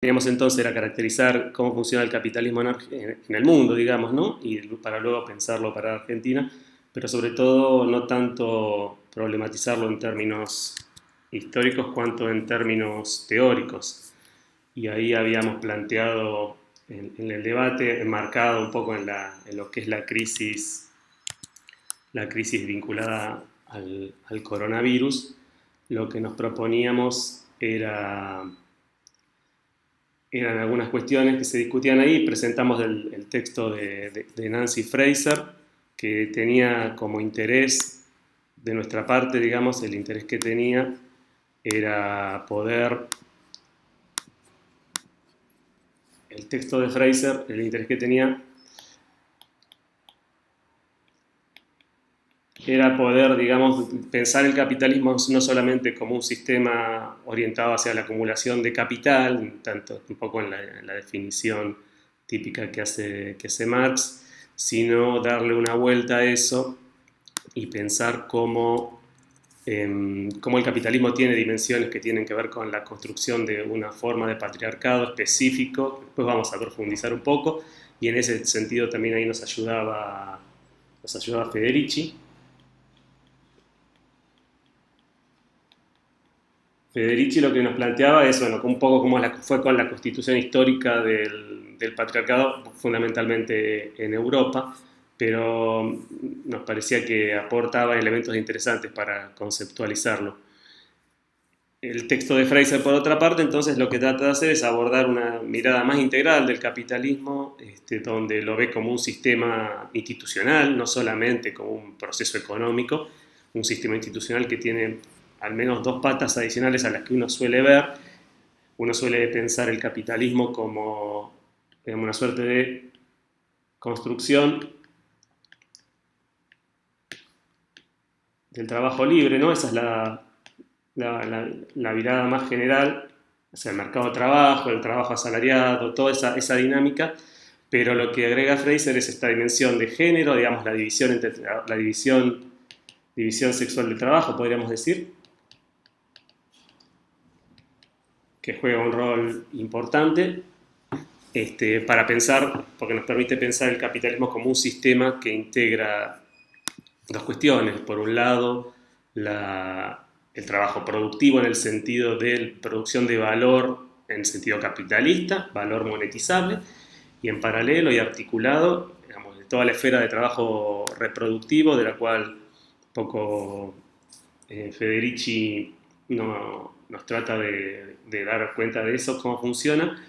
Teníamos entonces era caracterizar cómo funciona el capitalismo en el mundo, digamos, ¿no? Y para luego pensarlo para Argentina, pero sobre todo no tanto problematizarlo en términos históricos cuanto en términos teóricos. Y ahí habíamos planteado en el debate, enmarcado un poco en lo que es la crisis vinculada al coronavirus, lo que nos proponíamos eran algunas cuestiones que se discutían ahí. Presentamos el texto de Nancy Fraser, que tenía como interés de nuestra parte, digamos, el interés que tenía era poder, el texto de Fraser, el interés que tenía era poder, digamos, pensar el capitalismo no solamente como un sistema orientado hacia la acumulación de capital, tanto un poco en la definición típica que hace Marx, sino darle una vuelta a eso y pensar cómo el capitalismo tiene dimensiones que tienen que ver con la construcción de una forma de patriarcado específico. Después vamos a profundizar un poco, y en ese sentido también ahí nos ayudaba Federici. Federici lo que nos planteaba es, bueno, un poco cómo fue con la constitución histórica del patriarcado, fundamentalmente en Europa, pero nos parecía que aportaba elementos interesantes para conceptualizarlo. El texto de Fraser, por otra parte, entonces lo que trata de hacer es abordar una mirada más integral del capitalismo, donde lo ve como un sistema institucional, no solamente como un proceso económico, un sistema institucional que tiene al menos dos patas adicionales a las que uno suele ver. Uno suele pensar el capitalismo como una suerte de construcción del trabajo libre, ¿no? Esa es la mirada más general, o sea, el mercado de trabajo, el trabajo asalariado, toda esa dinámica, pero lo que agrega Fraser es esta dimensión de género, digamos, la división sexual del trabajo, podríamos decir, que juega un rol importante para pensar, porque nos permite pensar el capitalismo como un sistema que integra dos cuestiones. Por un lado, el trabajo productivo en el sentido de producción de valor en el sentido capitalista, valor monetizable, y en paralelo y articulado, digamos, de toda la esfera de trabajo reproductivo, de la cual un poco Federici nos trata de dar cuenta de eso, cómo funciona.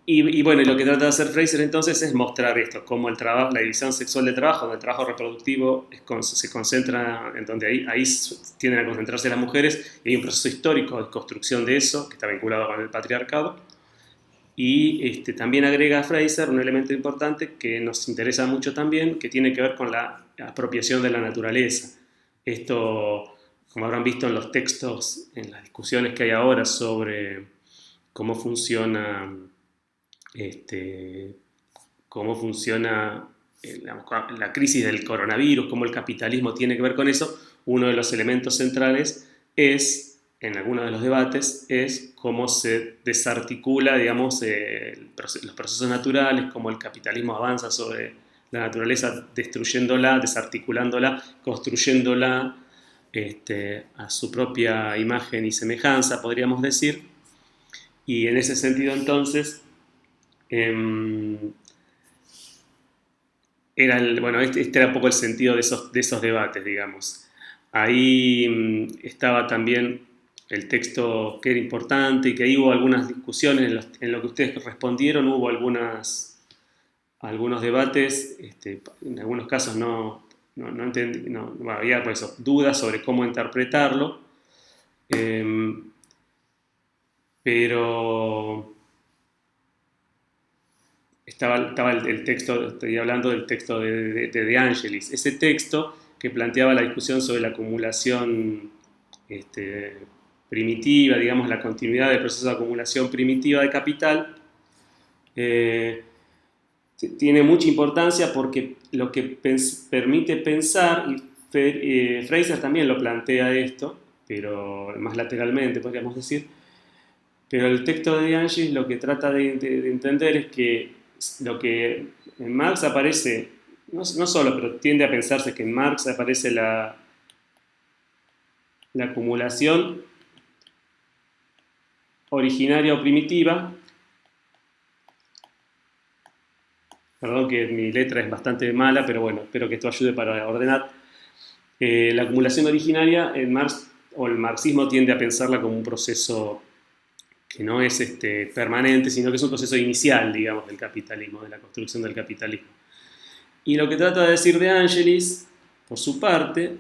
Y bueno, lo que trata de hacer Fraser entonces es mostrar esto, cómo la división sexual del trabajo, donde el trabajo reproductivo se concentra, en donde ahí tienden a concentrarse las mujeres, y hay un proceso histórico de construcción de eso, que está vinculado con el patriarcado. Y también agrega a Fraser un elemento importante que nos interesa mucho también, que tiene que ver con la apropiación de la naturaleza. Esto, como habrán visto en los textos, en las discusiones que hay ahora sobre cómo funciona este, cómo funciona la crisis del coronavirus, cómo el capitalismo tiene que ver con eso. Uno de los elementos centrales es, en algunos de los debates, es cómo se desarticula, digamos, los procesos naturales, cómo el capitalismo avanza sobre la naturaleza, destruyéndola, desarticulándola, construyéndola a su propia imagen y semejanza, podríamos decir. Y en ese sentido, entonces, bueno, este era un poco el sentido de esos debates, digamos. Ahí estaba también el texto que era importante, y que ahí hubo algunas discusiones en lo que ustedes respondieron, hubo algunos debates, en algunos casos no entendí, había pues, dudas sobre cómo interpretarlo, pero estaba el texto, estoy hablando del texto de Angelis, ese texto que planteaba la discusión sobre la acumulación primitiva, digamos, la continuidad del proceso de acumulación primitiva de capital. Tiene mucha importancia porque lo que permite pensar, y Fraser también lo plantea esto, pero más lateralmente, podríamos decir. Pero el texto de De Angelis lo que trata de entender es que lo que en Marx aparece, no solo, pero tiende a pensarse que en Marx aparece la acumulación originaria o primitiva. Perdón que mi letra es bastante mala, pero bueno, espero que esto ayude para ordenar. La acumulación originaria en Marx, o el marxismo tiende a pensarla como un proceso que no es permanente, sino que es un proceso inicial, digamos, del capitalismo, de la construcción del capitalismo. Y lo que trata de decir De Angelis, por su parte,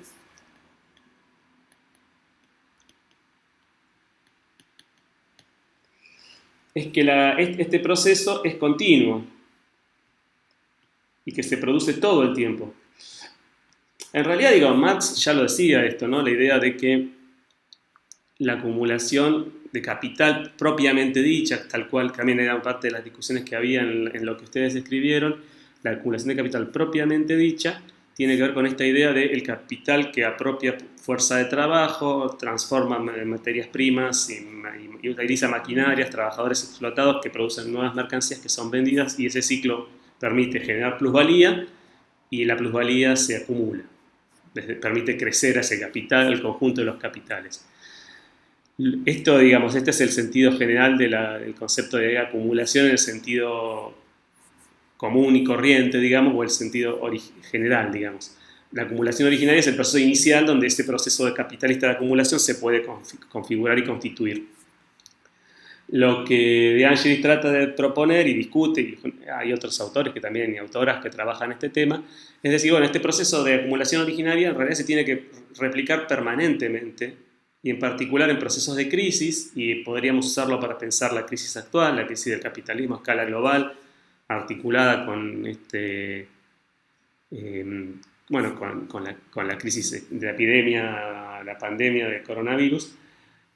es que este proceso es continuo y que se produce todo el tiempo. En realidad, digo, Marx ya lo decía esto, ¿no? La idea de que la acumulación de capital propiamente dicha, tal cual también eran parte de las discusiones que había en lo que ustedes escribieron, la acumulación de capital propiamente dicha tiene que ver con esta idea del capital que apropia fuerza de trabajo, transforma materias primas y utiliza maquinarias, trabajadores explotados que producen nuevas mercancías que son vendidas y ese ciclo permite generar plusvalía y la plusvalía se acumula, permite crecer a ese capital, el conjunto de los capitales. Esto, digamos, este es el sentido general del concepto de acumulación en el sentido común y corriente, digamos, o el sentido general, digamos. La acumulación originaria es el proceso inicial donde ese proceso de capitalista de acumulación se puede configurar y constituir. Lo que De Angelis trata de proponer y discute, y hay otros autores que también, y autoras que trabajan este tema, es decir, bueno, este proceso de acumulación originaria en realidad se tiene que replicar permanentemente, y en particular en procesos de crisis, y podríamos usarlo para pensar la crisis actual, la crisis del capitalismo a escala global, articulada con bueno, con la crisis de la epidemia, la pandemia del coronavirus.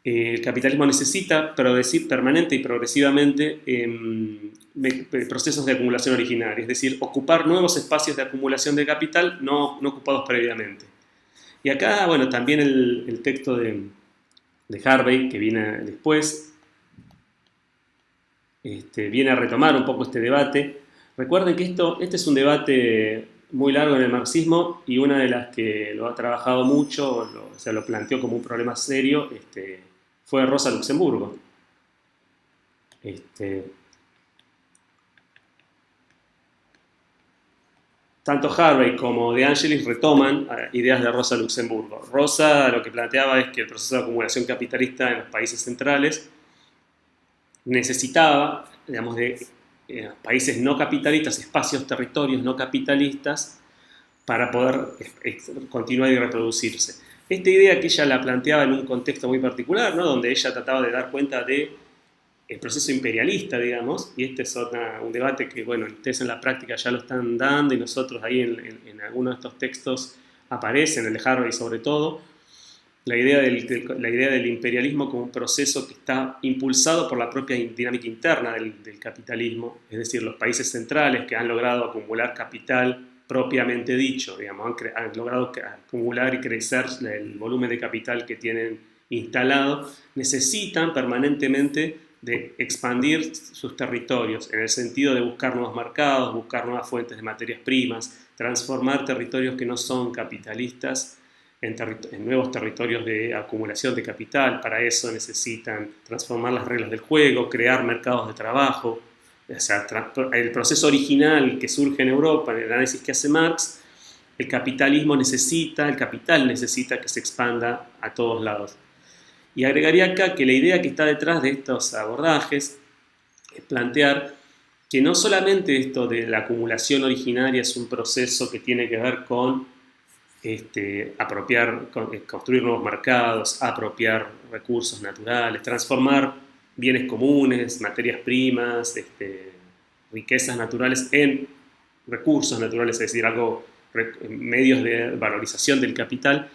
El capitalismo necesita producir permanente y progresivamente procesos de acumulación originaria, es decir, ocupar nuevos espacios de acumulación de capital no ocupados previamente. Y acá, bueno, también el texto de Harvey, que viene después, viene a retomar un poco este debate. Recuerden que este es un debate muy largo en el marxismo y una de las que lo ha trabajado mucho, o sea, lo planteó como un problema serio, fue Rosa Luxemburgo. Tanto Harvey como De Angelis retoman ideas de Rosa Luxemburgo. Rosa lo que planteaba es que el proceso de acumulación capitalista en los países centrales necesitaba, digamos, de países no capitalistas, espacios, territorios no capitalistas, para poder continuar y reproducirse. Esta idea que ella la planteaba en un contexto muy particular, ¿no? Donde ella trataba de dar cuenta de el proceso imperialista, digamos, y este es un debate que, bueno, ustedes en la práctica ya lo están dando y nosotros ahí en algunos de estos textos aparecen, el de Harvey sobre todo, la idea del imperialismo como un proceso que está impulsado por la propia dinámica interna del capitalismo, es decir, los países centrales que han logrado acumular capital propiamente dicho, digamos, han logrado acumular y crecer el volumen de capital que tienen instalado, necesitan permanentemente de expandir sus territorios en el sentido de buscar nuevos mercados, buscar nuevas fuentes de materias primas, transformar territorios que no son capitalistas en nuevos territorios de acumulación de capital. Para eso necesitan transformar las reglas del juego, crear mercados de trabajo. O sea, el proceso original que surge en Europa, en el análisis que hace Marx, el capital necesita que se expanda a todos lados. Y agregaría acá que la idea que está detrás de estos abordajes es plantear que no solamente esto de la acumulación originaria es un proceso que tiene que ver con construir nuevos mercados, apropiar recursos naturales, transformar bienes comunes, materias primas, riquezas naturales en recursos naturales, es decir, medios de valorización del capital,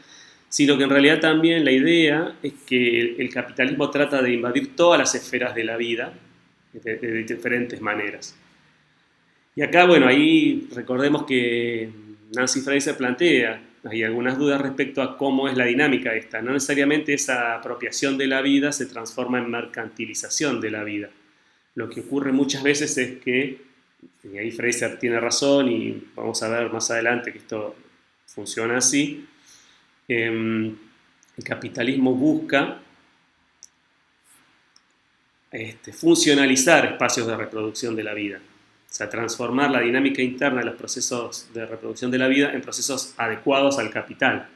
sino que en realidad también la idea es que el capitalismo trata de invadir todas las esferas de la vida de diferentes maneras. Y acá, bueno, ahí recordemos que Nancy Fraser plantea hay algunas dudas respecto a cómo es la dinámica esta. No necesariamente esa apropiación de la vida se transforma en mercantilización de la vida. Lo que ocurre muchas veces es que, y ahí Fraser tiene razón y vamos a ver más adelante que esto funciona así, el capitalismo busca funcionalizar espacios de reproducción de la vida. O sea, transformar la dinámica interna de los procesos de reproducción de la vida en procesos adecuados al capital.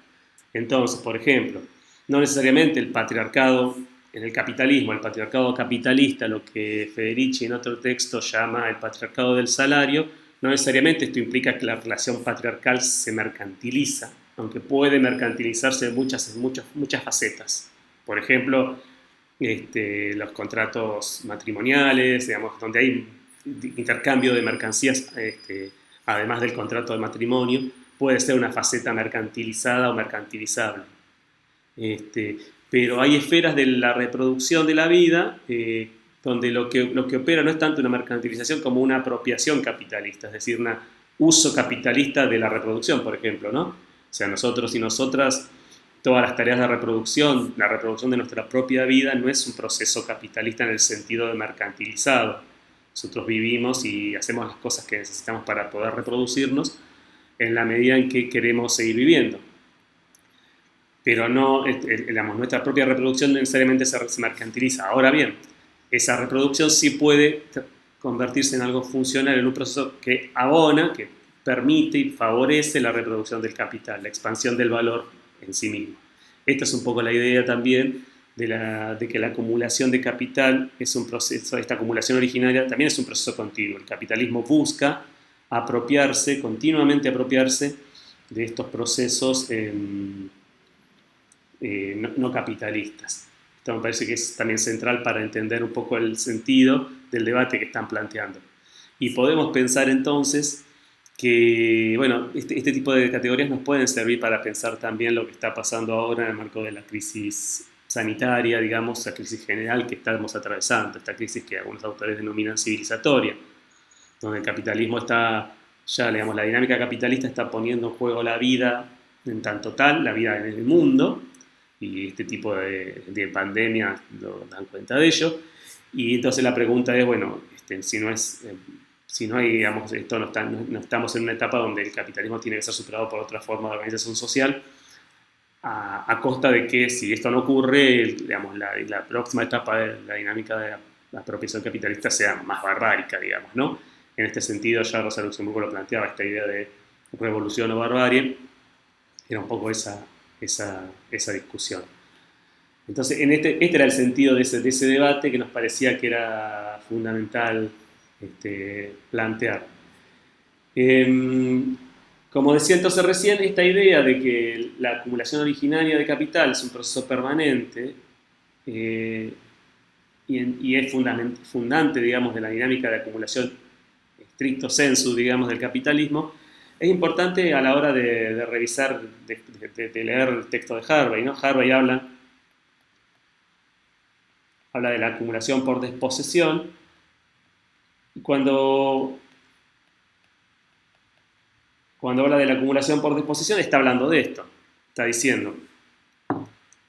Entonces, por ejemplo, no necesariamente el patriarcado en el capitalismo, el patriarcado capitalista, lo que Federici en otro texto llama el patriarcado del salario, no necesariamente esto implica que la relación patriarcal se mercantiliza, aunque puede mercantilizarse en muchas facetas. Por ejemplo, los contratos matrimoniales, digamos, donde hay intercambio de mercancías, además del contrato de matrimonio, puede ser una faceta mercantilizada o mercantilizable. Pero hay esferas de la reproducción de la vida donde lo que opera no es tanto una mercantilización como una apropiación capitalista, es decir, un uso capitalista de la reproducción, por ejemplo, ¿no? O sea, nosotros y nosotras, todas las tareas de reproducción, la reproducción de nuestra propia vida no es un proceso capitalista en el sentido de mercantilizado. Nosotros vivimos y hacemos las cosas que necesitamos para poder reproducirnos en la medida en que queremos seguir viviendo. Pero no, digamos, nuestra propia reproducción necesariamente se mercantiliza. Ahora bien, esa reproducción sí puede convertirse en algo funcional, en un proceso que abona, que permite y favorece la reproducción del capital, la expansión del valor en sí mismo. Esta es un poco la idea también de que la acumulación de capital es un proceso, esta acumulación originaria también es un proceso continuo. El capitalismo busca apropiarse, continuamente apropiarse de estos procesos no capitalistas. Esto me parece que es también central para entender un poco el sentido del debate que están planteando. Y podemos pensar entonces que, bueno, este tipo de categorías nos pueden servir para pensar también lo que está pasando ahora en el marco de la crisis sanitaria, digamos, la crisis general que estamos atravesando, esta crisis que algunos autores denominan civilizatoria, donde el capitalismo está, ya digamos, la dinámica capitalista está poniendo en juego la vida en tanto tal, la vida en el mundo, y este tipo de pandemias dan cuenta de ello. Y entonces la pregunta es, bueno, si no hay, digamos, no estamos en una etapa donde el capitalismo tiene que ser superado por otra forma de organización social, a costa de que si esto no ocurre, digamos, la próxima etapa de la dinámica de la apropiación capitalista sea más barbárica, digamos, ¿no? En este sentido, ya Rosa Luxemburgo lo planteaba, esta idea de revolución o barbarie, era un poco esa discusión. Entonces, este era el sentido de ese debate que nos parecía que era fundamental plantear. Como decía entonces recién, esta idea de que la acumulación originaria de capital es un proceso permanente y es fundante, digamos, de la dinámica de acumulación stricto sensu, digamos, del capitalismo, es importante a la hora de revisar, de leer el texto de Harvey, ¿no? Harvey habla de la acumulación por desposesión, y cuando habla de la acumulación por desposesión está hablando de esto, está diciendo,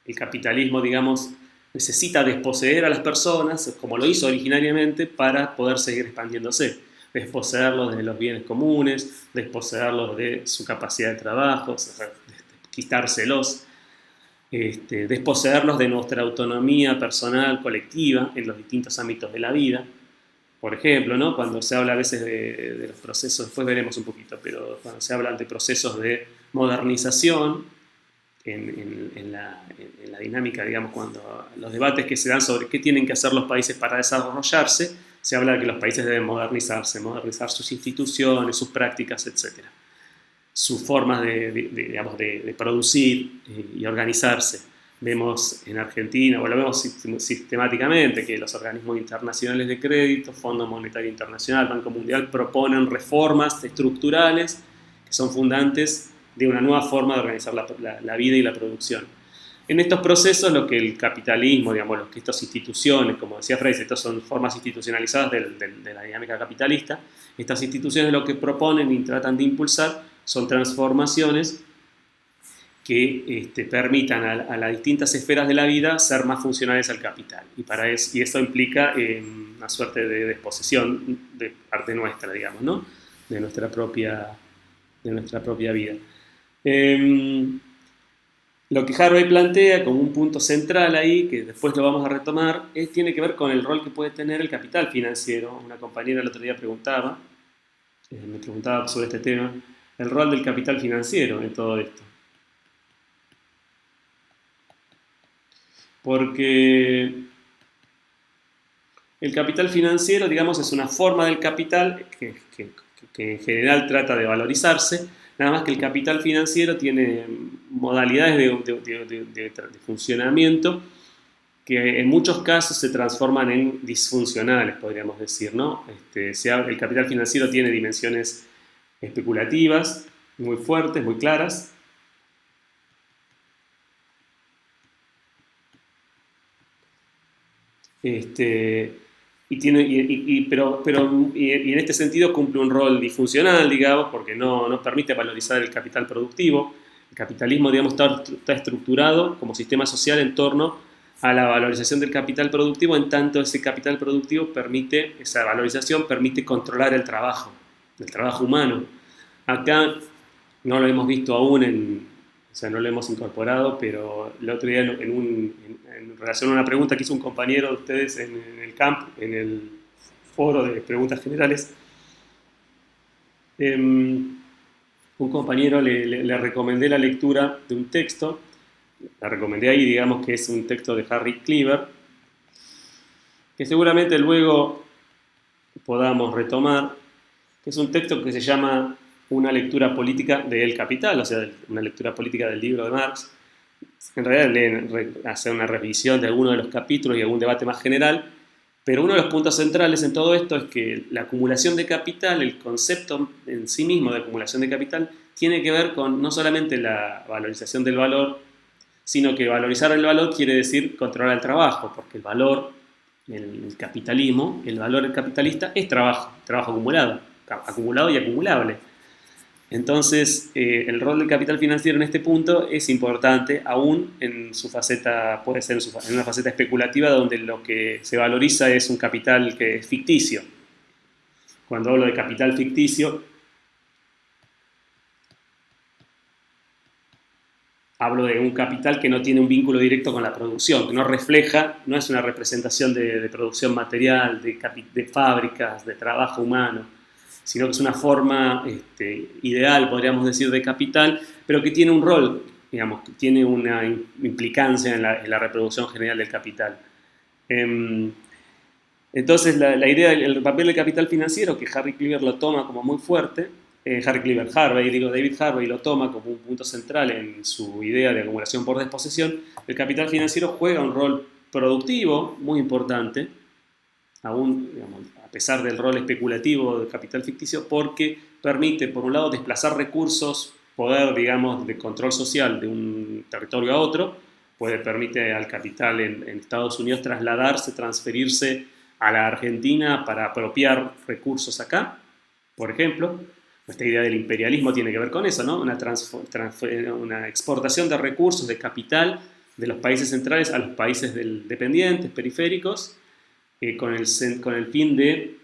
el capitalismo, digamos, necesita desposeer a las personas, como lo hizo originariamente, para poder seguir expandiéndose. Desposeerlos de los bienes comunes, desposeerlos de su capacidad de trabajo, quitárselos, desposeerlos de nuestra autonomía personal, colectiva, en los distintos ámbitos de la vida. Por ejemplo, ¿no? Cuando se habla a veces de los procesos, después veremos un poquito, pero cuando se hablan de procesos de modernización en la dinámica, digamos, cuando los debates que se dan sobre qué tienen que hacer los países para desarrollarse, se habla de que los países deben modernizarse, modernizar sus instituciones, sus prácticas, etc. Sus formas de producir y organizarse. Vemos en Argentina, o lo vemos sistemáticamente, que los organismos internacionales de crédito, Fondo Monetario Internacional, Banco Mundial, proponen reformas estructurales que son fundantes de una nueva forma de organizar la vida y la producción. En estos procesos, lo que el capitalismo, digamos, lo que estas instituciones, como decía Fraser, estas son formas institucionalizadas de la dinámica capitalista, estas instituciones lo que proponen y tratan de impulsar son transformaciones que permitan a las distintas esferas de la vida ser más funcionales al capital. Y esto implica una suerte de desposesión de parte nuestra, digamos, ¿no? De nuestra propia vida. Lo que Harvey plantea como un punto central ahí, que después lo vamos a retomar, tiene que ver con el rol que puede tener el capital financiero. Una compañera el otro día me preguntaba sobre este tema, el rol del capital financiero en todo esto. Porque el capital financiero, digamos, es una forma del capital que en general trata de valorizarse, nada más que el capital financiero tiene modalidades de funcionamiento que en muchos casos se transforman en disfuncionales, podríamos decir, ¿no? El capital financiero tiene dimensiones especulativas muy fuertes, muy claras. Y en este sentido cumple un rol disfuncional, digamos, porque no permite valorizar el capital productivo. El capitalismo, digamos, está estructurado como sistema social en torno a la valorización del capital productivo, en tanto ese capital productivo esa valorización permite controlar el trabajo humano. Acá no lo hemos visto aún o sea, no lo hemos incorporado, pero el otro día en relación a una pregunta que hizo un compañero de ustedes en el foro de preguntas generales, un compañero le recomendé la lectura de un texto, la recomendé ahí, digamos que es un texto de Harry Cleaver, que seguramente luego podamos retomar, que es un texto que se llama Una lectura política del Capital, o sea, una lectura política del libro de Marx. En realidad hacer una revisión de algunos de los capítulos y algún debate más general, pero uno de los puntos centrales en todo esto es que la acumulación de capital, el concepto en sí mismo de acumulación de capital, tiene que ver con no solamente la valorización del valor, sino que valorizar el valor quiere decir controlar el trabajo, porque el valor, el capitalismo, el valor capitalista es trabajo acumulado y acumulable. Entonces, el rol del capital financiero en este punto es importante, aún en su faceta, puede ser en una faceta especulativa, donde lo que se valoriza es un capital que es ficticio. Cuando hablo de capital ficticio, hablo de un capital que no tiene un vínculo directo con la producción, que no refleja, no es una representación de producción material, de fábricas, de trabajo humano, sino que es una forma ideal, podríamos decir, de capital, pero que tiene un rol, digamos, que tiene una implicancia en la reproducción general del capital. Entonces, la idea, el papel del capital financiero, que Harry Cleaver lo toma como muy fuerte, David Harvey lo toma como un punto central en su idea de acumulación por desposesión, el capital financiero juega un rol productivo muy importante, aún, digamos, a pesar del rol especulativo del capital ficticio, porque permite, por un lado, desplazar recursos, poder, digamos, de control social de un territorio a otro, permite al capital en Estados Unidos trasladarse, transferirse a la Argentina para apropiar recursos acá, por ejemplo. Esta idea del imperialismo tiene que ver con eso, ¿no? Una exportación de recursos, de capital, de los países centrales a los países dependientes, periféricos, con el fin de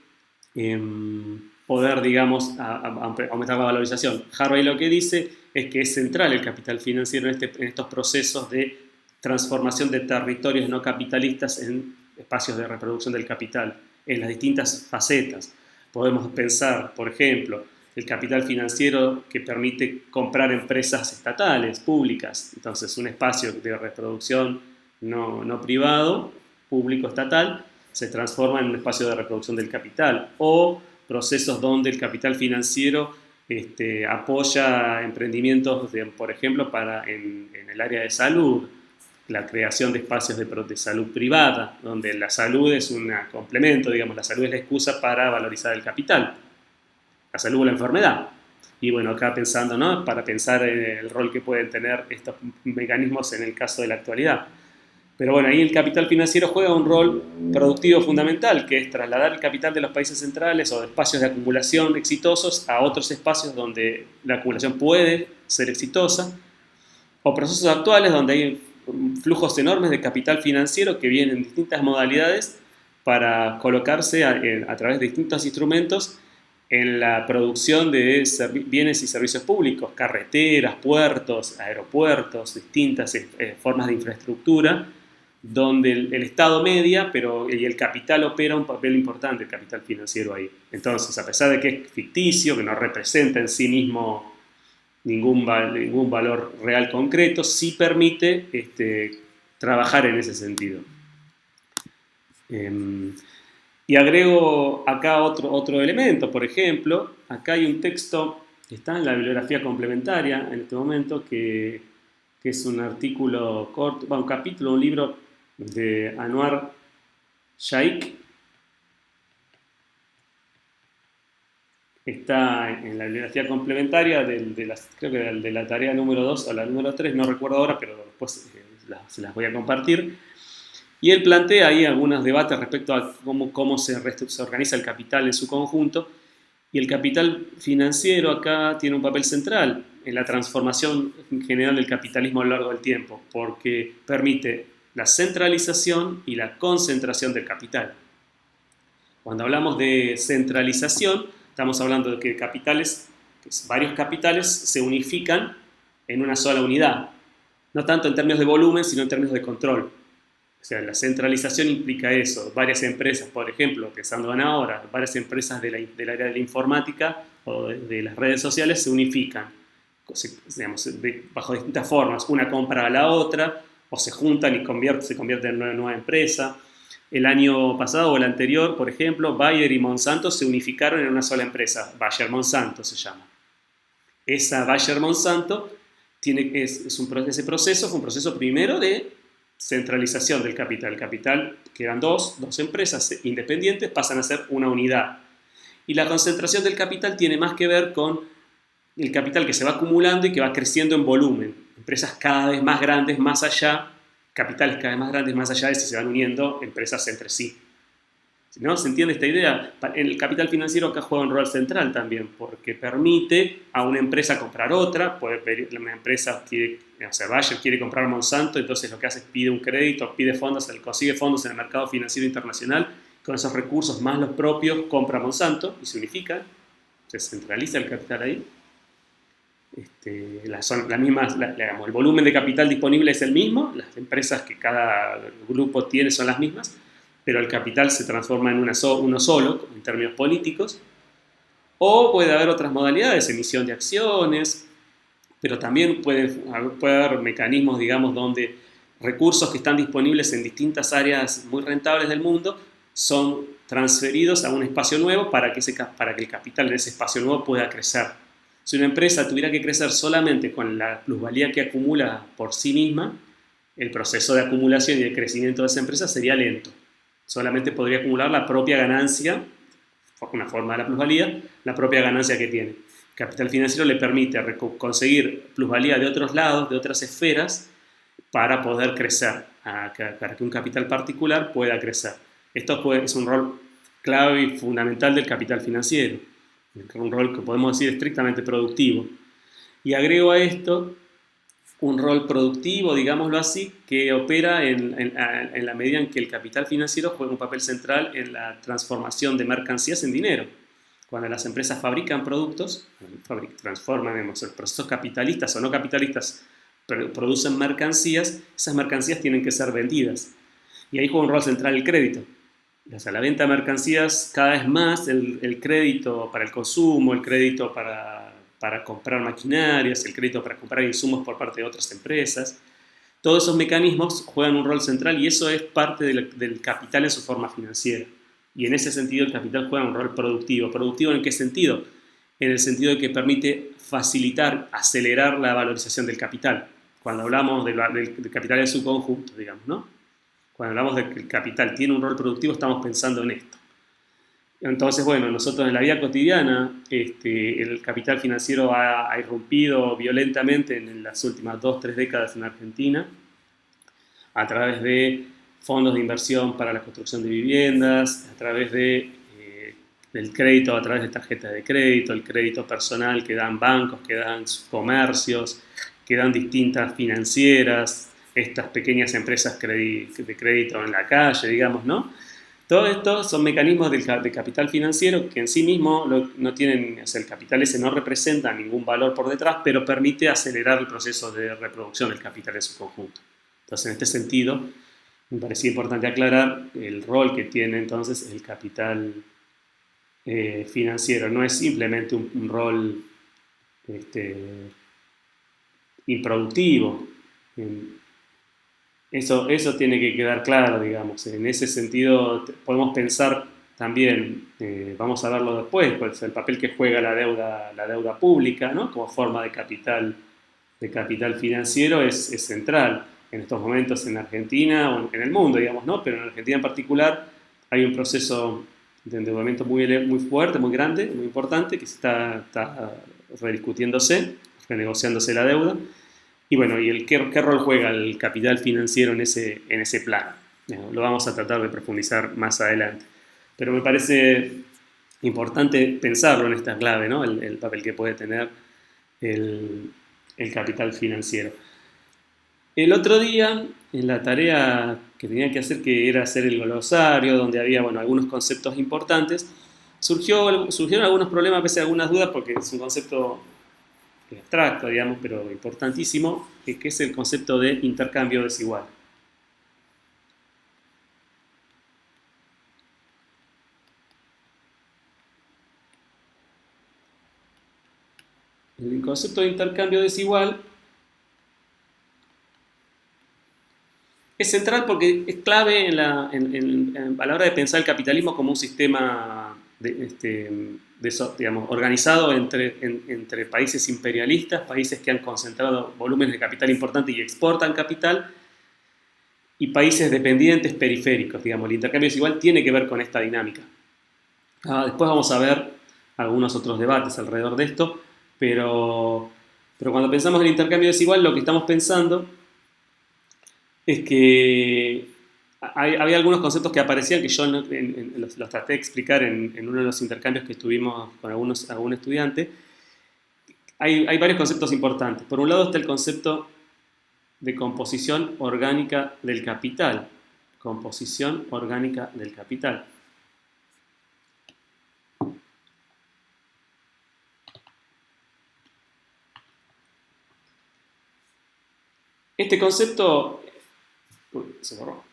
poder, digamos, aumentar la valorización. Harvey lo que dice es que es central el capital financiero en estos procesos de transformación de territorios no capitalistas en espacios de reproducción del capital, en las distintas facetas. Podemos pensar, por ejemplo, el capital financiero que permite comprar empresas estatales, públicas. Entonces, un espacio de reproducción no privado, público, estatal, se transforma en un espacio de reproducción del capital. O procesos donde el capital financiero apoya emprendimientos, por ejemplo, en el área de salud, la creación de espacios de salud privada, donde la salud es un complemento, digamos, la salud es la excusa para valorizar el capital. La salud o la enfermedad. Y bueno, acá pensando, ¿no? Para pensar en el rol que pueden tener estos mecanismos en el caso de la actualidad. Pero bueno, ahí el capital financiero juega un rol productivo fundamental, que es trasladar el capital de los países centrales o de espacios de acumulación exitosos a otros espacios donde la acumulación puede ser exitosa. o procesos actuales donde hay flujos enormes de capital financiero que vienen en distintas modalidades para colocarse a través de distintos instrumentos en la producción de bienes y servicios públicos, carreteras, puertos, aeropuertos, distintas formas de infraestructura, donde el Estado media, y el capital opera un papel importante, el capital financiero ahí. Entonces, a pesar de que es ficticio, que no representa en sí mismo ningún valor real concreto, sí permite trabajar en ese sentido. Y agrego acá otro elemento, por ejemplo, acá hay un texto que está en la bibliografía complementaria en este momento, que es un artículo corto, un capítulo, un libro de Anwar Shaikh. Está en la bibliografía complementaria creo que de la tarea número 2 o la número 3, no recuerdo ahora, pero después se las voy a compartir. Y él plantea ahí algunos debates respecto a cómo se organiza el capital en su conjunto. Y el capital financiero acá tiene un papel central en la transformación general del capitalismo a lo largo del tiempo, porque permite la centralización y la concentración del capital. Cuando hablamos de centralización, estamos hablando de que varios capitales se unifican en una sola unidad. No tanto en términos de volumen, sino en términos de control. O sea, la centralización implica eso. Varias empresas, por ejemplo, pensando en ahora, varias empresas del área de la informática o de las redes sociales se unifican, digamos, bajo distintas formas. Una compra a la otra, o se juntan y se convierten en una nueva empresa. El año pasado o el anterior, por ejemplo, Bayer y Monsanto se unificaron en una sola empresa. Bayer-Monsanto se llama. Esa Bayer-Monsanto ese proceso fue un proceso primero de centralización del capital. El capital, que eran dos empresas independientes, pasan a ser una unidad. Y la concentración del capital tiene más que ver con el capital que se va acumulando y que va creciendo en volumen. Empresas cada vez más grandes, más allá, capitales cada vez más grandes, más allá de si se van uniendo empresas entre sí. ¿No? ¿Se entiende esta idea? El capital financiero acá juega un rol central también, porque permite a una empresa comprar otra. Una empresa Bayer quiere comprar Monsanto, entonces lo que hace es pide un crédito, pide fondos, consigue fondos en el mercado financiero internacional, con esos recursos más los propios compra Monsanto y se unifica, se centraliza el capital ahí. El volumen de capital disponible es el mismo, las empresas que cada grupo tiene son las mismas, pero el capital se transforma en uno solo, en términos políticos. O puede haber otras modalidades, emisión de acciones, pero también puede haber mecanismos, digamos, donde recursos que están disponibles en distintas áreas muy rentables del mundo son transferidos a un espacio nuevo para que el capital de ese espacio nuevo pueda crecer. Si una empresa tuviera que crecer solamente con la plusvalía que acumula por sí misma, el proceso de acumulación y de crecimiento de esa empresa sería lento. Solamente podría acumular la propia ganancia, una forma de la plusvalía, la propia ganancia que tiene. El capital financiero le permite conseguir plusvalía de otros lados, de otras esferas, para poder crecer, para que un capital particular pueda crecer. Esto es un rol clave y fundamental del capital financiero, un rol que podemos decir estrictamente productivo. Y agrego a esto un rol productivo, digámoslo así, que opera en la medida en que el capital financiero juega un papel central en la transformación de mercancías en dinero. Cuando las empresas fabrican productos, transforman, en procesos capitalistas o no capitalistas, producen mercancías, esas mercancías tienen que ser vendidas. Y ahí juega un rol central el crédito. O sea, la venta de mercancías, cada vez más el crédito para el consumo, el crédito para comprar maquinarias, el crédito para comprar insumos por parte de otras empresas. Todos esos mecanismos juegan un rol central y eso es parte del capital en su forma financiera. Y en ese sentido el capital juega un rol productivo. ¿Productivo en qué sentido? En el sentido de que permite facilitar, acelerar la valorización del capital. Cuando hablamos del capital en su conjunto, digamos, ¿no? Cuando hablamos de que el capital tiene un rol productivo, estamos pensando en esto. Entonces, bueno, nosotros en la vida cotidiana, el capital financiero ha irrumpido violentamente en las últimas 2-3 décadas en Argentina, a través de fondos de inversión para la construcción de viviendas, a través del crédito, a través de tarjetas de crédito, el crédito personal que dan bancos, que dan comercios, que dan distintas financieras, estas pequeñas empresas de crédito en la calle, digamos, ¿no? Todo esto son mecanismos de capital financiero que en sí mismo no tienen, o sea, el capital ese no representa ningún valor por detrás, pero permite acelerar el proceso de reproducción del capital en su conjunto. Entonces, en este sentido, me parecía importante aclarar el rol que tiene entonces el capital financiero. No es simplemente un rol este, improductivo. Eso tiene que quedar claro, digamos. En ese sentido, podemos pensar también, vamos a verlo después, pues el papel que juega la deuda pública, ¿no? Como forma de capital financiero es central en estos momentos en Argentina o en el mundo, digamos, ¿no? Pero en Argentina en particular hay un proceso de endeudamiento muy fuerte, muy grande, muy importante, que está rediscutiéndose, renegociándose la deuda. Y bueno, ¿qué rol juega el capital financiero en ese plano? Lo vamos a tratar de profundizar más adelante. Pero me parece importante pensarlo en esta clave, ¿no? El papel que puede tener el capital financiero. El otro día, en la tarea que tenía que hacer, que era hacer el glosario, donde había algunos conceptos importantes, surgieron algunos problemas, a veces algunas dudas, porque es un concepto abstracto, digamos, pero importantísimo, que es el concepto de intercambio desigual. El concepto de intercambio desigual es central porque es clave a la hora de pensar el capitalismo como un sistema digamos, organizado entre países imperialistas, países que han concentrado volúmenes de capital importantes y exportan capital, y países dependientes periféricos, digamos. El intercambio desigual tiene que ver con esta dinámica. Después vamos a ver algunos otros debates alrededor de esto, pero cuando pensamos en el intercambio desigual, lo que estamos pensando es que había algunos conceptos que aparecían que yo los traté de explicar en uno de los intercambios que tuvimos con algún estudiante. Hay varios conceptos importantes. Por un lado está el concepto de composición orgánica del capital. Composición orgánica del capital. Este concepto... Uy, se borró.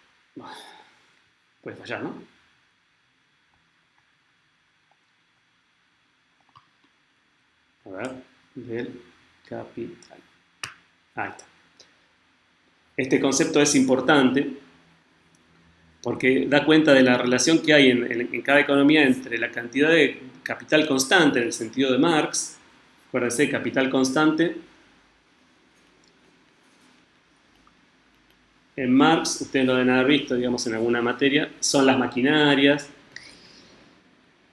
Puede fallar, ¿no? A ver, del capital. Ahí está. Este concepto es importante porque da cuenta de la relación que hay en cada economía entre la cantidad de capital constante, en el sentido de Marx. Acuérdense, capital constante. En Marx, ustedes lo deben haber visto, digamos, en alguna materia, son las maquinarias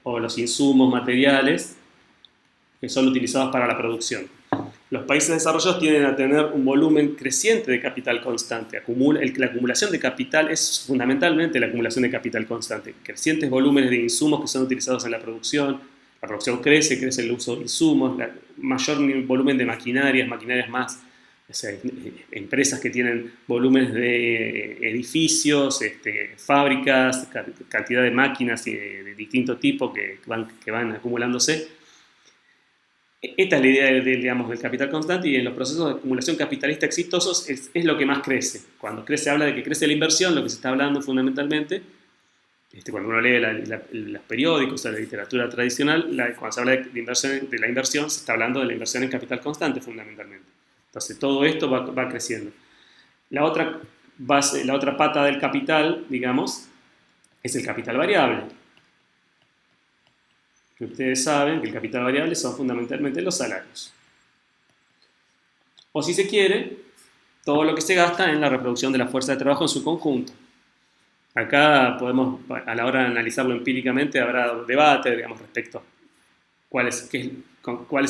o los insumos materiales que son utilizados para la producción. Los países desarrollados tienden a tener un volumen creciente de capital constante. La acumulación de capital es fundamentalmente la acumulación de capital constante. Crecientes volúmenes de insumos que son utilizados en la producción. La producción crece el uso de insumos, mayor volumen de maquinarias más, o sea, empresas que tienen volúmenes de edificios, fábricas, cantidad de máquinas de distinto tipo que van acumulándose. Esta es la idea digamos, del capital constante, y en los procesos de acumulación capitalista exitosos es lo que más crece. Cuando se habla de que crece la inversión, lo que se está hablando fundamentalmente, cuando uno lee los periódicos o la literatura tradicional, cuando se habla de la inversión, se está hablando de la inversión en capital constante fundamentalmente. Entonces todo esto va creciendo. La otra pata del capital, digamos, es el capital variable. Que ustedes saben que el capital variable son fundamentalmente los salarios. O si se quiere, todo lo que se gasta en la reproducción de la fuerza de trabajo en su conjunto. Acá podemos, a la hora de analizarlo empíricamente, habrá debate, digamos, respecto a cuál es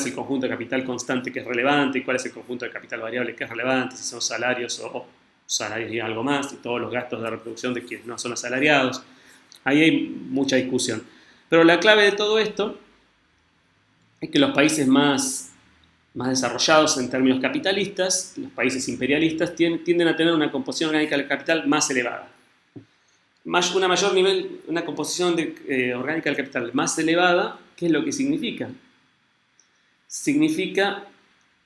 el conjunto de capital constante que es relevante y cuál es el conjunto de capital variable que es relevante, si son salarios o salarios y algo más, y todos los gastos de reproducción de quienes no son asalariados. Ahí hay mucha discusión. Pero la clave de todo esto es que los países más más desarrollados en términos capitalistas, los países imperialistas, tienden a tener una composición orgánica del capital más elevada. Una composición orgánica del capital más elevada, ¿qué es lo que significa? Significa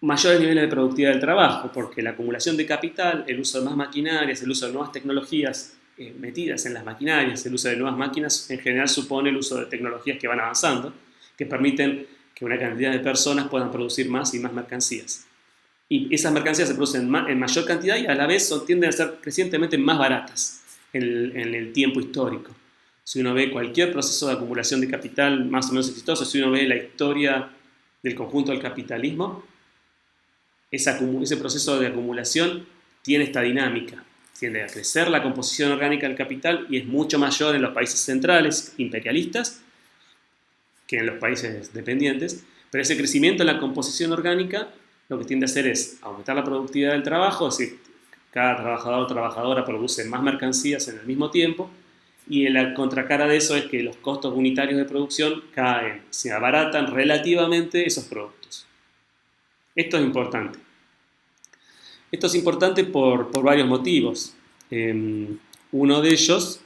mayores niveles de productividad del trabajo, porque la acumulación de capital, el uso de más maquinarias, el uso de nuevas tecnologías metidas en las maquinarias, el uso de nuevas máquinas, en general supone el uso de tecnologías que van avanzando, que permiten que una cantidad de personas puedan producir más y más mercancías. Y esas mercancías se producen en mayor cantidad y a la vez tienden a ser crecientemente más baratas en el tiempo histórico. Si uno ve cualquier proceso de acumulación de capital más o menos exitoso, si uno ve la historia del conjunto del capitalismo, ese proceso de acumulación tiene esta dinámica. Tiende a crecer la composición orgánica del capital y es mucho mayor en los países centrales imperialistas que en los países dependientes, pero ese crecimiento en la composición orgánica lo que tiende a hacer es aumentar la productividad del trabajo, es decir, cada trabajador o trabajadora produce más mercancías en el mismo tiempo, y la contracara de eso es que los costos unitarios de producción caen, se abaratan relativamente esos productos. Esto es importante. Esto es importante por varios motivos. Uno de ellos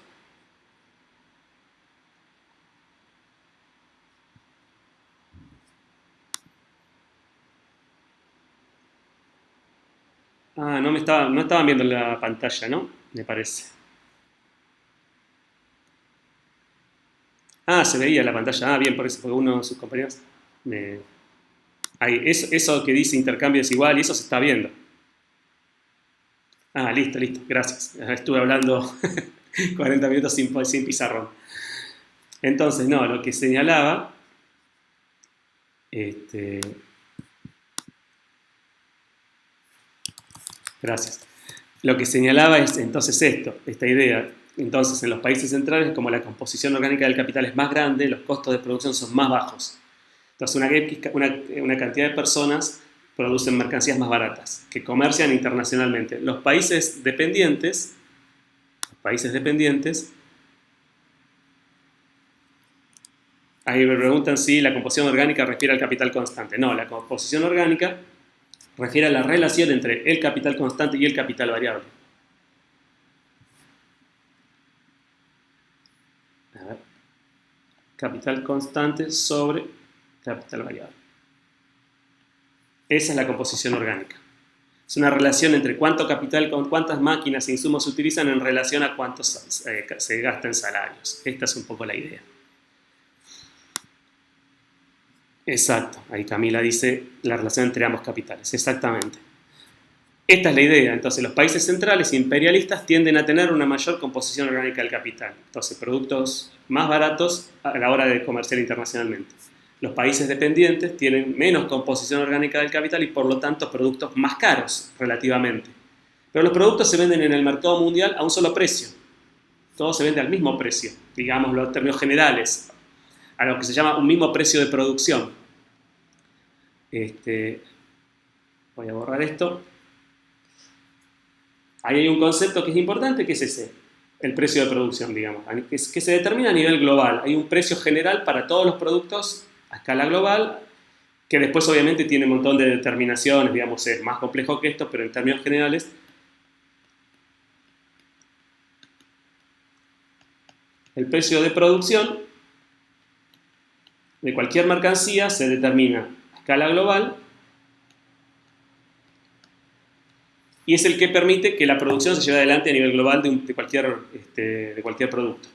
no estaban viendo la pantalla, ¿no? Me parece. Se veía la pantalla. Bien, por eso, porque uno de sus compañeros eso que dice intercambio desigual y eso se está viendo. Listo, gracias. Estuve hablando 40 minutos sin pizarrón. Entonces, lo que señalaba, gracias. Lo que señalaba es entonces esta idea. Entonces, en los países centrales, como la composición orgánica del capital es más grande, los costos de producción son más bajos. Entonces, una cantidad de personas producen mercancías más baratas, que comercian internacionalmente. Los países dependientes, ahí me preguntan si la composición orgánica refiere al capital constante. No, la composición orgánica refiere a la relación entre el capital constante y el capital variable. A ver. Capital constante sobre capital variable. Esa es la composición orgánica. Es una relación entre cuánto capital, con cuántas máquinas e insumos se utilizan en relación a cuántos se gasta en salarios. Esta es un poco la idea. Exacto, ahí Camila dice la relación entre ambos capitales, exactamente. Esta es la idea. Entonces, los países centrales imperialistas tienden a tener una mayor composición orgánica del capital. Entonces, productos más baratos a la hora de comerciar internacionalmente. Los países dependientes tienen menos composición orgánica del capital y, por lo tanto, productos más caros relativamente. Pero los productos se venden en el mercado mundial a un solo precio. Todo se vende al mismo precio, digámoslo en términos generales, a lo que se llama un mismo precio de producción. Voy a borrar esto. Ahí hay un concepto que es importante, que es ese, el precio de producción, digamos, que se determina a nivel global. Hay un precio general para todos los productos a escala global, que después obviamente tiene un montón de determinaciones, digamos, es más complejo que esto, pero en términos generales, el precio de producción de cualquier mercancía se determina a escala global y es el que permite que la producción se lleve adelante a nivel global de cualquier producto.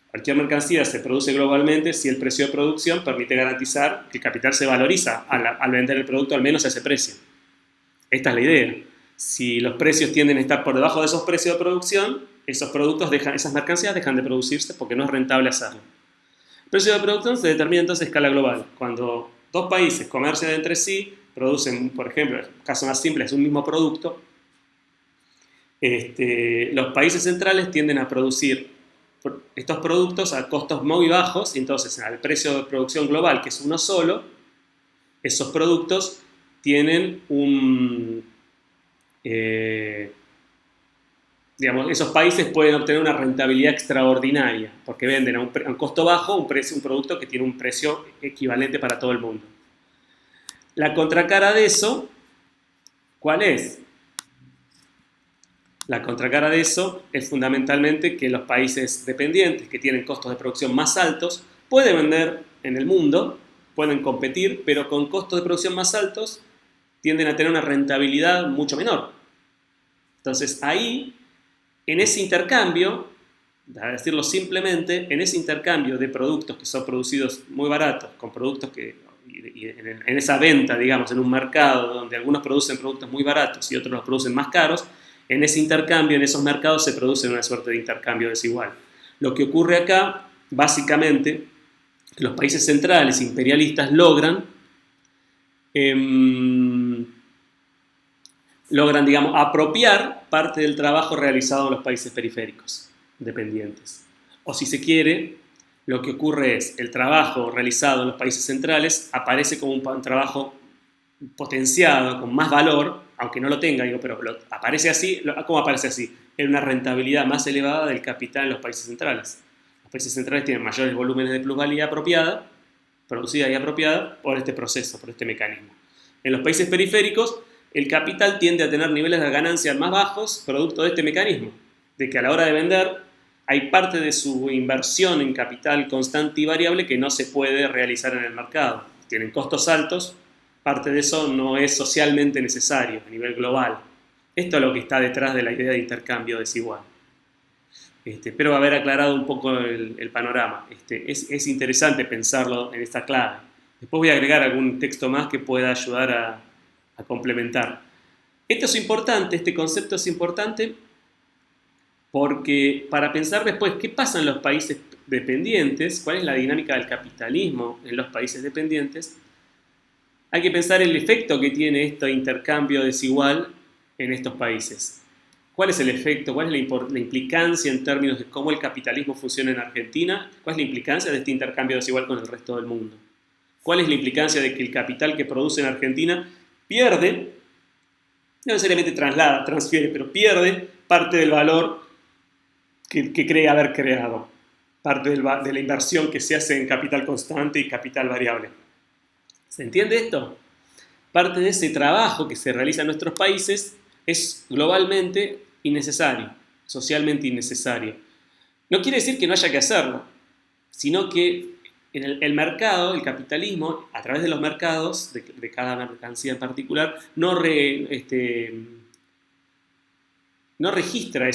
Cualquier mercancía se produce globalmente si el precio de producción permite garantizar que el capital se valoriza al vender el producto al menos a ese precio. Esta es la idea. Si los precios tienden a estar por debajo de esos precios de producción, esas mercancías dejan de producirse porque no es rentable hacerlo. El precio de producción se determina entonces a escala global. Cuando dos países comercian entre sí, producen, por ejemplo, el caso más simple es un mismo producto, los países centrales tienden a producir estos productos a costos muy bajos, y entonces al precio de producción global, que es uno solo, esos productos tienen esos países pueden obtener una rentabilidad extraordinaria, porque venden a un costo bajo un producto que tiene un precio equivalente para todo el mundo. La contracara de eso, ¿cuál es? La contracara de eso es fundamentalmente que los países dependientes, que tienen costos de producción más altos, pueden vender en el mundo, pueden competir, pero con costos de producción más altos tienden a tener una rentabilidad mucho menor. Entonces ahí, en ese intercambio, para decirlo simplemente, en ese intercambio de productos que son producidos muy baratos, con productos que, y en esa venta, digamos, en un mercado donde algunos producen productos muy baratos y otros los producen más caros, en ese intercambio, en esos mercados se produce una suerte de intercambio desigual. Lo que ocurre acá, básicamente, que los países centrales imperialistas logran, digamos, apropiar parte del trabajo realizado en los países periféricos dependientes. O si se quiere, lo que ocurre es el trabajo realizado en los países centrales aparece como un trabajo potenciado, con más valor, aunque no lo tenga, digo, pero aparece así. ¿Cómo aparece así? En una rentabilidad más elevada del capital en los países centrales. Los países centrales tienen mayores volúmenes de plusvalía apropiada, producida y apropiada por este proceso, por este mecanismo. En los países periféricos, el capital tiende a tener niveles de ganancia más bajos producto de este mecanismo, de que a la hora de vender hay parte de su inversión en capital constante y variable que no se puede realizar en el mercado. Tienen costos altos, parte de eso no es socialmente necesario a nivel global. Esto es lo que está detrás de la idea de intercambio desigual. Espero haber aclarado un poco el panorama. Es interesante pensarlo en esta clave. Después voy a agregar algún texto más que pueda ayudar a complementar. Esto es importante, este concepto es importante porque para pensar después qué pasa en los países dependientes, cuál es la dinámica del capitalismo en los países dependientes, hay que pensar el efecto que tiene este intercambio desigual en estos países. ¿Cuál es el efecto? ¿Cuál es la implicancia en términos de cómo el capitalismo funciona en Argentina? ¿Cuál es la implicancia de este intercambio desigual con el resto del mundo? ¿Cuál es la implicancia de que el capital que produce en Argentina pierde, no necesariamente transfiere, pero pierde parte del valor que cree haber creado, parte de la inversión que se hace en capital constante y capital variable? ¿Se entiende esto? Parte de ese trabajo que se realiza en nuestros países es globalmente innecesario, socialmente innecesario. No quiere decir que no haya que hacerlo, sino que en el mercado, el capitalismo, a través de los mercados, de cada mercancía en particular, no registra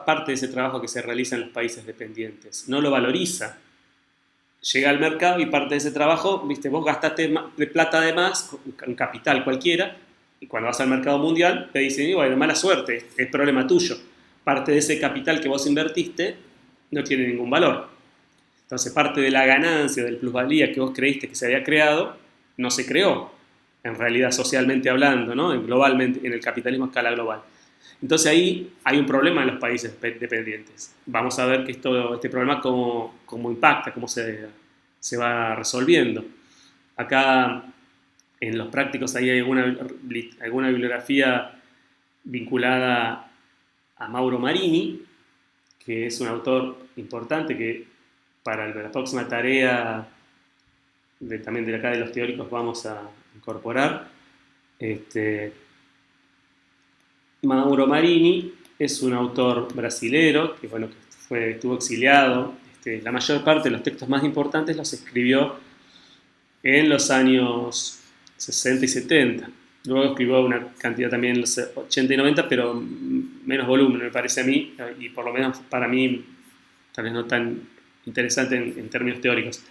parte de ese trabajo que se realiza en los países dependientes, no lo valoriza. Llega al mercado y parte de ese trabajo, viste, vos gastaste de plata de más, un capital cualquiera, y cuando vas al mercado mundial te dicen, bueno, mala suerte, es problema tuyo. Parte de ese capital que vos invertiste no tiene ningún valor. Entonces parte de la ganancia, del plusvalía que vos creíste que se había creado, no se creó, en realidad socialmente hablando, ¿no? Globalmente, en el capitalismo a escala global. Entonces ahí hay un problema en los países dependientes. Vamos a ver que este problema cómo impacta, cómo se va resolviendo. Acá en los prácticos hay alguna bibliografía vinculada a Mauro Marini, que es un autor importante que para la próxima tarea también de acá de los teóricos vamos a incorporar. Mauro Marini es un autor brasilero que, bueno, estuvo exiliado. La mayor parte de los textos más importantes los escribió en los años 60 y 70. Luego escribió una cantidad también en los 80 y 90, pero menos volumen, me parece a mí, y por lo menos para mí, tal vez no tan interesante en términos teóricos.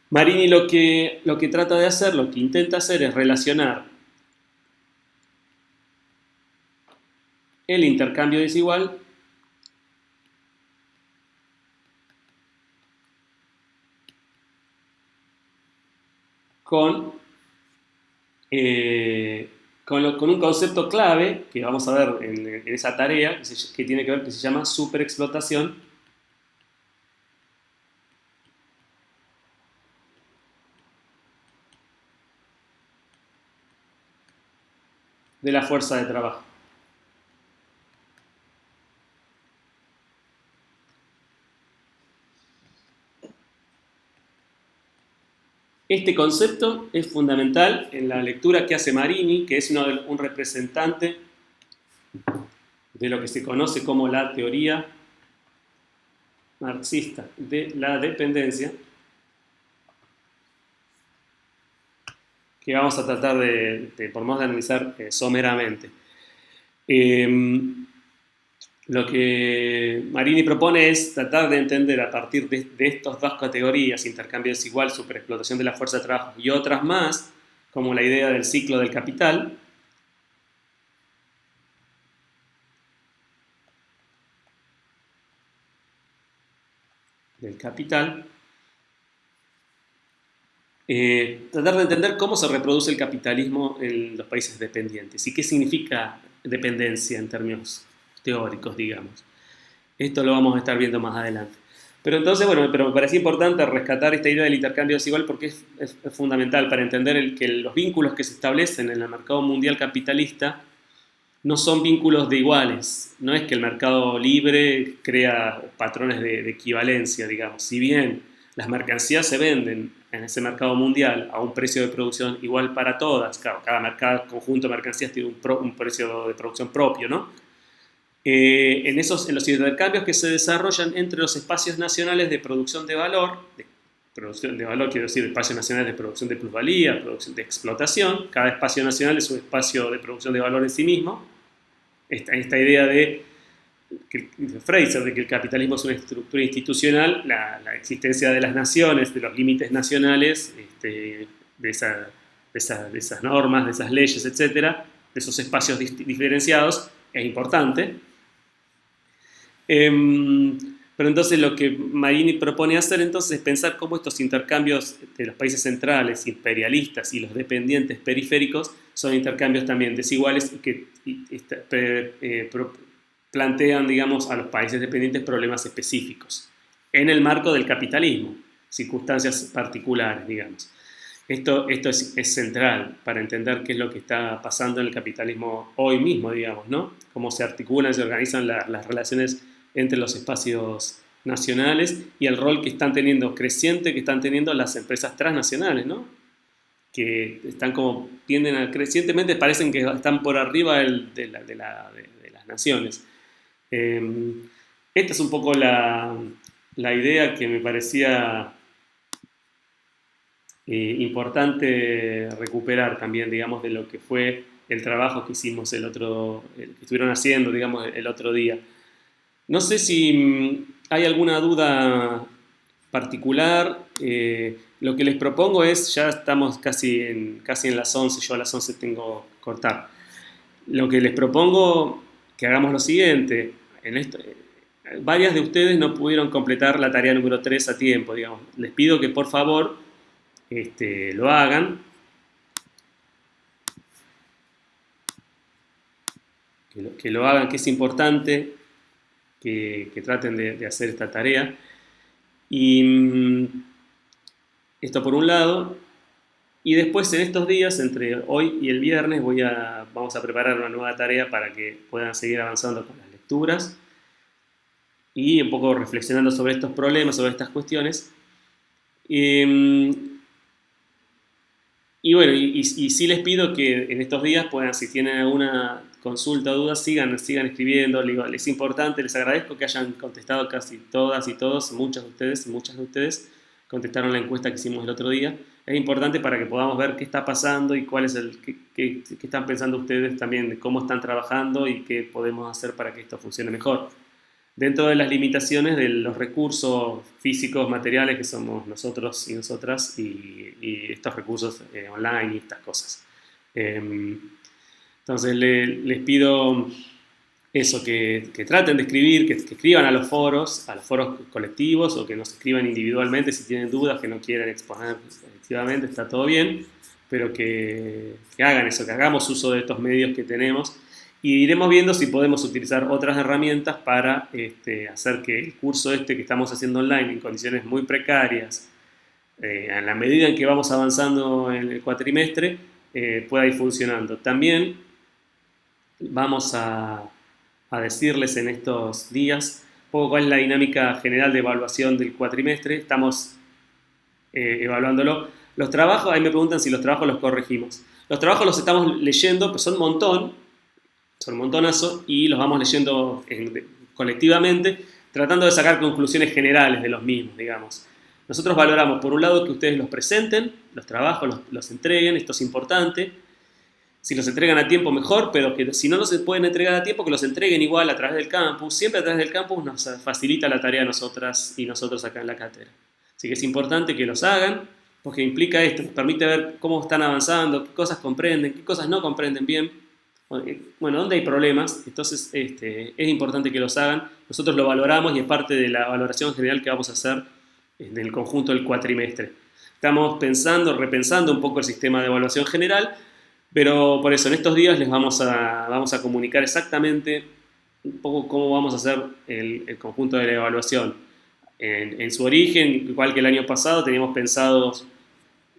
Marini lo que trata de hacer, lo que intenta hacer es relacionar el intercambio desigual con un concepto clave que vamos a ver en esa tarea que tiene que ver, que se llama superexplotación de la fuerza de trabajo. Este concepto es fundamental en la lectura que hace Marini, que es un representante de lo que se conoce como la teoría marxista de la dependencia, que vamos a tratar por más de analizar someramente. Lo que Marini propone es tratar de entender a partir de estas dos categorías, intercambio desigual, superexplotación de la fuerza de trabajo y otras más, como la idea del ciclo del capital, tratar de entender cómo se reproduce el capitalismo en los países dependientes y qué significa dependencia en términos teóricos, digamos. Esto lo vamos a estar viendo más adelante. Pero entonces, bueno, pero me parecía importante rescatar esta idea del intercambio desigual porque es fundamental para entender que los vínculos que se establecen en el mercado mundial capitalista no son vínculos de iguales. No es que el mercado libre crea patrones de equivalencia, digamos. Si bien las mercancías se venden en ese mercado mundial a un precio de producción igual para todas, claro, cada conjunto de mercancías tiene un precio de producción propio, ¿no? En los intercambios que se desarrollan entre los espacios nacionales de producción de valor quiero decir espacios nacionales de producción de plusvalía, producción de explotación, cada espacio nacional es un espacio de producción de valor en sí mismo, esta idea de Fraser, de que el capitalismo es una estructura institucional, la existencia de las naciones, de los límites nacionales, de esas normas, de esas leyes, etcétera, de esos espacios diferenciados, es importante. Pero entonces lo que Marini propone hacer entonces es pensar cómo estos intercambios de los países centrales, imperialistas y los dependientes periféricos son intercambios también desiguales y que plantean, digamos, a los países dependientes problemas específicos en el marco del capitalismo, circunstancias particulares, digamos. Esto es central para entender qué es lo que está pasando en el capitalismo hoy mismo, digamos, ¿no? Cómo se articulan, se organizan las relaciones entre los espacios nacionales y el rol que están teniendo, creciente, que están teniendo las empresas transnacionales, ¿no? Que tienden a crecientemente, parecen que están por arriba de las naciones. Esta es un poco la idea que me parecía importante recuperar también, digamos, de lo que fue el trabajo que hicimos que estuvieron haciendo, digamos, el otro día. No sé si hay alguna duda particular. Lo que les propongo es, ya estamos casi en las 11, yo a las 11 tengo que cortar. Lo que les propongo que hagamos lo siguiente. Varias de ustedes no pudieron completar la tarea número 3 a tiempo, digamos. Les pido que por favor lo hagan. Que lo hagan, que es importante. Que traten de hacer esta tarea. Y esto por un lado. Y después en estos días, entre hoy y el viernes, vamos a preparar una nueva tarea para que puedan seguir avanzando con las lecturas y un poco reflexionando sobre estos problemas, sobre estas cuestiones. Y bueno, y sí les pido que en estos días puedan, si tienen alguna consulta o duda, sigan escribiendo. Es importante, les agradezco que hayan contestado casi todas y todos, muchas de ustedes contestaron la encuesta que hicimos el otro día. Es importante para que podamos ver qué está pasando y qué están pensando ustedes también, de cómo están trabajando y qué podemos hacer para que esto funcione mejor. Dentro de las limitaciones de los recursos físicos, materiales que somos nosotros y nosotras y estos recursos online y estas cosas. Entonces les pido eso, que traten de escribir, que escriban a los foros colectivos o que nos escriban individualmente si tienen dudas, que no quieran exponer colectivamente, está todo bien, pero que hagan eso, que hagamos uso de estos medios que tenemos. Y iremos viendo si podemos utilizar otras herramientas para hacer que el curso que estamos haciendo online en condiciones muy precarias, en la medida en que vamos avanzando en el cuatrimestre, pueda ir funcionando. También vamos a decirles en estos días un poco cuál es la dinámica general de evaluación del cuatrimestre. Estamos evaluándolo Los trabajos, ahí me preguntan si los trabajos los corregimos. Los trabajos los estamos leyendo, pues son un montonazo, y los vamos leyendo colectivamente, tratando de sacar conclusiones generales de los mismos, digamos. Nosotros valoramos, por un lado, que ustedes los presenten, los trabajos los entreguen, esto es importante. Si los entregan a tiempo, mejor, pero que si no los pueden entregar a tiempo, que los entreguen igual a través del campus. Siempre a través del campus nos facilita la tarea a nosotras y nosotros acá en la cátedra. Así que es importante que los hagan, porque implica esto, nos permite ver cómo están avanzando, qué cosas comprenden, qué cosas no comprenden bien. Bueno, dónde hay problemas, entonces es importante que los hagan. Nosotros lo valoramos y es parte de la valoración general que vamos a hacer en el conjunto del cuatrimestre. Estamos repensando un poco el sistema de evaluación general, pero por eso en estos días les vamos a comunicar exactamente un poco cómo vamos a hacer el conjunto de la evaluación. En su origen, igual que el año pasado, teníamos pensados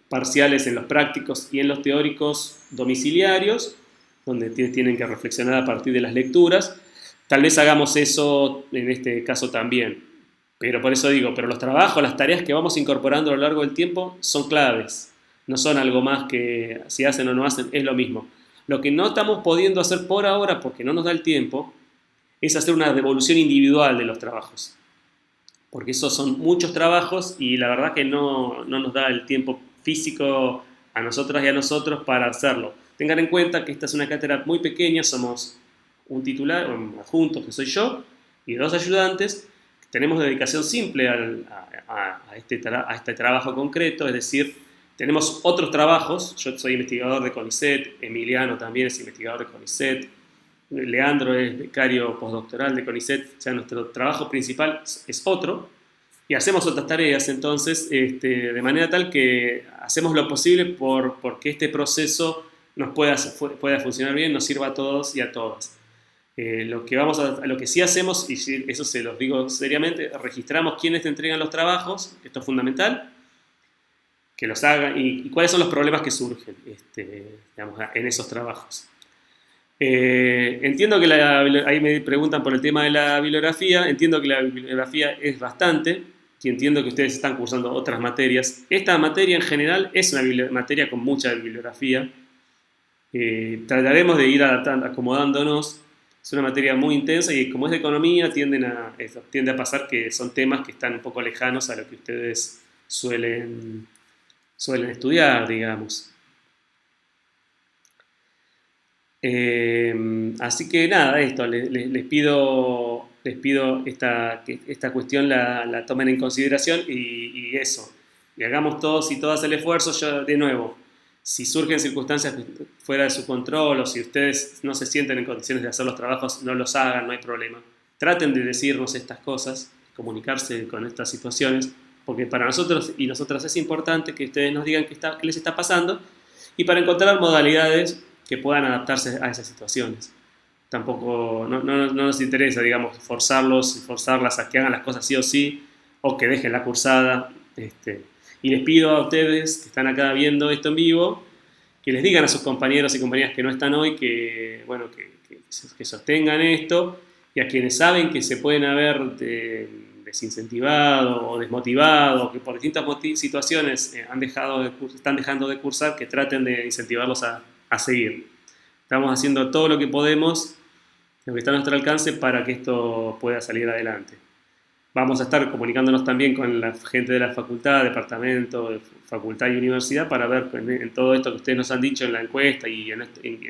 parciales en los prácticos y en los teóricos domiciliarios, donde tienen que reflexionar a partir de las lecturas. Tal vez hagamos eso en este caso también. Pero por eso digo, pero los trabajos, las tareas que vamos incorporando a lo largo del tiempo son claves. No son algo más que si hacen o no hacen, es lo mismo. Lo que no estamos pudiendo hacer por ahora, porque no nos da el tiempo, es hacer una devolución individual de los trabajos. Porque esos son muchos trabajos y la verdad que no nos da el tiempo físico a nosotras y a nosotros para hacerlo. Tengan en cuenta que esta es una cátedra muy pequeña, somos un titular, un adjunto, que soy yo, y 2 ayudantes. Tenemos dedicación simple a este trabajo concreto, es decir, tenemos otros trabajos. Yo soy investigador de CONICET, Emiliano también es investigador de CONICET, Leandro es becario postdoctoral de CONICET, o sea, nuestro trabajo principal es otro, y hacemos otras tareas, entonces, de manera tal que hacemos lo posible porque este proceso nos pueda funcionar bien, nos sirva a todos y a todas. Lo que sí hacemos, y eso se los digo seriamente, registramos quiénes te entregan los trabajos, esto es fundamental, que los hagan y cuáles son los problemas que surgen digamos, en esos trabajos. Entiendo que ahí me preguntan por el tema de la bibliografía, entiendo que la bibliografía es bastante, y entiendo que ustedes están cursando otras materias. Esta materia en general es una materia con mucha bibliografía. Trataremos de ir acomodándonos. Es una materia muy intensa y como es de economía tiende a pasar que son temas que están un poco lejanos a lo que ustedes suelen estudiar, digamos. Así que nada, esto, les pido que esta cuestión la tomen en consideración y eso. Y hagamos todos y todas el esfuerzo. Yo, de nuevo, si surgen circunstancias fuera de su control o si ustedes no se sienten en condiciones de hacer los trabajos, no los hagan, no hay problema. Traten de decirnos estas cosas, comunicarse con estas situaciones, porque para nosotros y nosotras es importante que ustedes nos digan qué les está pasando y para encontrar modalidades que puedan adaptarse a esas situaciones. Tampoco no nos interesa, digamos, forzarlas a que hagan las cosas sí o sí, o que dejen la cursada. Y les pido a ustedes que están acá viendo esto en vivo, que les digan a sus compañeros y compañeras que no están hoy, que sostengan esto, y a quienes saben que se pueden haber desincentivado o desmotivado, que por distintas situaciones están dejando de cursar, que traten de incentivarlos a seguir. Estamos haciendo todo lo que podemos, lo que está a nuestro alcance para que esto pueda salir adelante. Vamos a estar comunicándonos también con la gente de la facultad, departamento, facultad y universidad para ver en todo esto que ustedes nos han dicho en la encuesta y en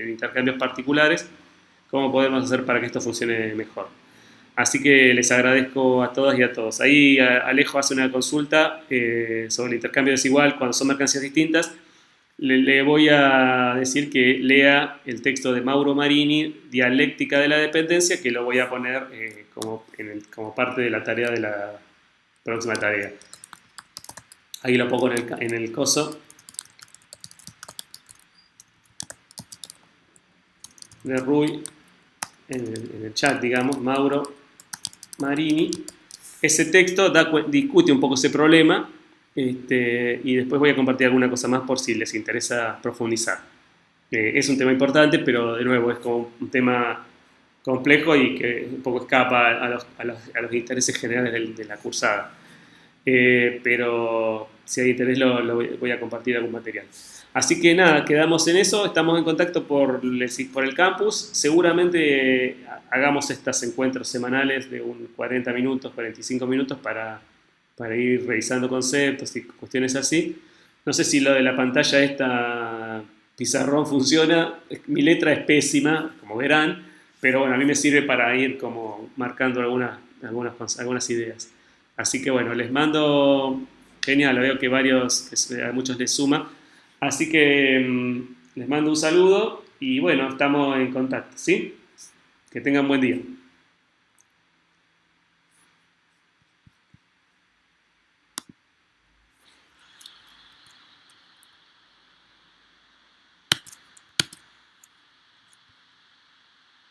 intercambios particulares, cómo podemos hacer para que esto funcione mejor. Así que les agradezco a todas y a todos. Ahí Alejo hace una consulta sobre el intercambio desigual cuando son mercancías distintas. Le voy a decir que lea el texto de Mauro Marini, Dialéctica de la Dependencia, que lo voy a poner como parte de la tarea de la próxima tarea. Ahí lo pongo en el coso de Rui, en el chat, digamos, Mauro Marini. Ese texto discute un poco ese problema. Y después voy a compartir alguna cosa más por si les interesa profundizar. Es un tema importante, pero de nuevo es como un tema complejo y que un poco escapa a los intereses generales de la cursada. pero si hay interés voy a compartir algún material. Así que nada, quedamos en eso, estamos en contacto por el campus, seguramente hagamos estos encuentros semanales de 40 minutos, 45 minutos para ir revisando conceptos y cuestiones así. No sé si lo de la pantalla esta pizarrón funciona, mi letra es pésima, como verán, pero bueno, a mí me sirve para ir como marcando algunas ideas. Así que bueno, les mando, genial, veo que a muchos les suma. Así que les mando un saludo y bueno, estamos en contacto, ¿sí? Que tengan buen día.